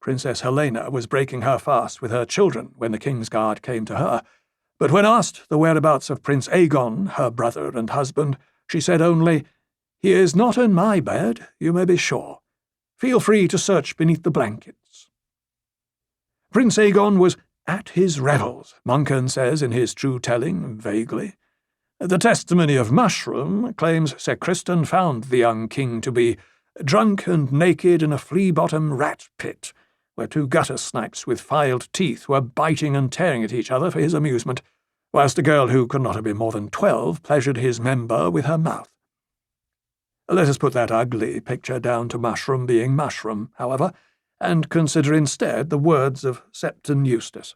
Princess Helena was breaking her fast with her children when the king's guard came to her, but when asked the whereabouts of Prince Aegon, her brother and husband, she said only, "He is not in my bed, you may be sure. Feel free to search beneath the blankets." Prince Aegon was at his revels, Monken says in his true telling, vaguely. The testimony of Mushroom claims Sir Criston found the young king to be drunk and naked in a flea-bottom rat pit, where two gutter snipes with filed teeth were biting and tearing at each other for his amusement, whilst a girl who could not have been more than 12 pleasured his member with her mouth. Let us put that ugly picture down to Mushroom being Mushroom, however, and consider instead the words of Septon Eustace.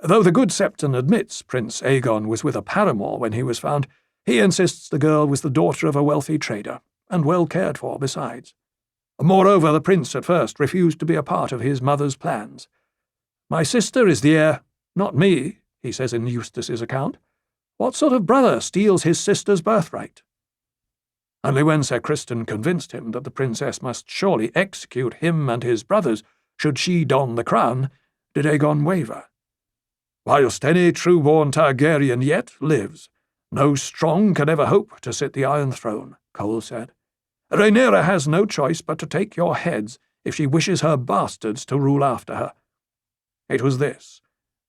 Though the good Septon admits Prince Aegon was with a paramour when he was found, he insists the girl was the daughter of a wealthy trader, and well cared for besides. Moreover, the prince at first refused to be a part of his mother's plans. "My sister is the heir, not me," he says in Eustace's account. "What sort of brother steals his sister's birthright?" Only when Sir Criston convinced him that the princess must surely execute him and his brothers should she don the crown, did Aegon waver. "Whilst any true-born Targaryen yet lives, no strong can ever hope to sit the Iron Throne," Cole said. "Rhaenyra has no choice but to take your heads if she wishes her bastards to rule after her." It was this,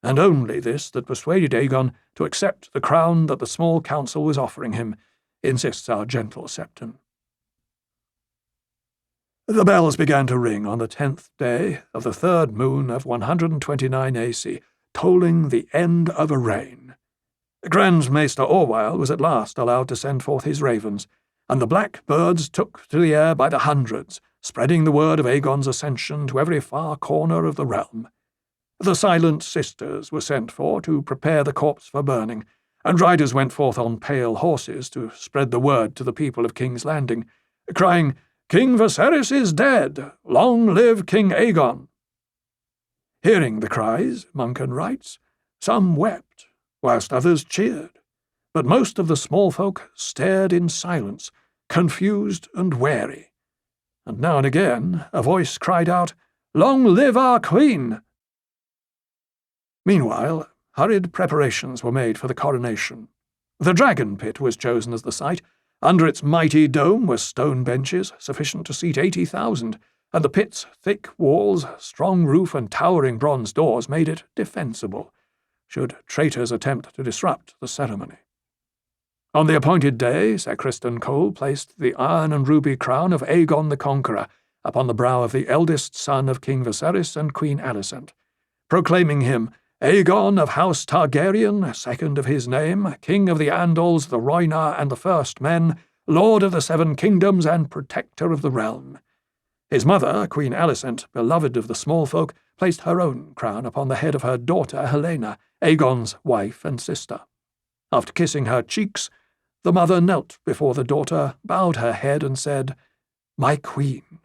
and only this, that persuaded Aegon to accept the crown that the small council was offering him, insists our gentle Septon. The bells began to ring on the 10th day of the 3rd moon of 129 AC, tolling the end of a reign. Grand Maester Orwyle was at last allowed to send forth his ravens, and the black birds took to the air by the hundreds, spreading the word of Aegon's ascension to every far corner of the realm. The silent sisters were sent for to prepare the corpse for burning, and riders went forth on pale horses to spread the word to the people of King's Landing, crying, "King Viserys is dead! Long live King Aegon!" Hearing the cries, Monken writes, some wept, whilst others cheered, but most of the small folk stared in silence, confused and wary, and now and again a voice cried out, "Long live our Queen!" Meanwhile, hurried preparations were made for the coronation. The Dragon Pit was chosen as the site. Under its mighty dome were stone benches sufficient to seat 80,000, and the pit's thick walls, strong roof, and towering bronze doors made it defensible, should traitors attempt to disrupt the ceremony. On the appointed day, Sir Criston Cole placed the iron and ruby crown of Aegon the Conqueror upon the brow of the eldest son of King Viserys and Queen Alicent, proclaiming him Aegon of House Targaryen, second of his name, King of the Andals, the Rhoynar, and the First Men, Lord of the Seven Kingdoms, and Protector of the Realm. His mother, Queen Alicent, beloved of the small folk, placed her own crown upon the head of her daughter Helena, Aegon's wife and sister. After kissing her cheeks, the mother knelt before the daughter, bowed her head, and said, "My queen,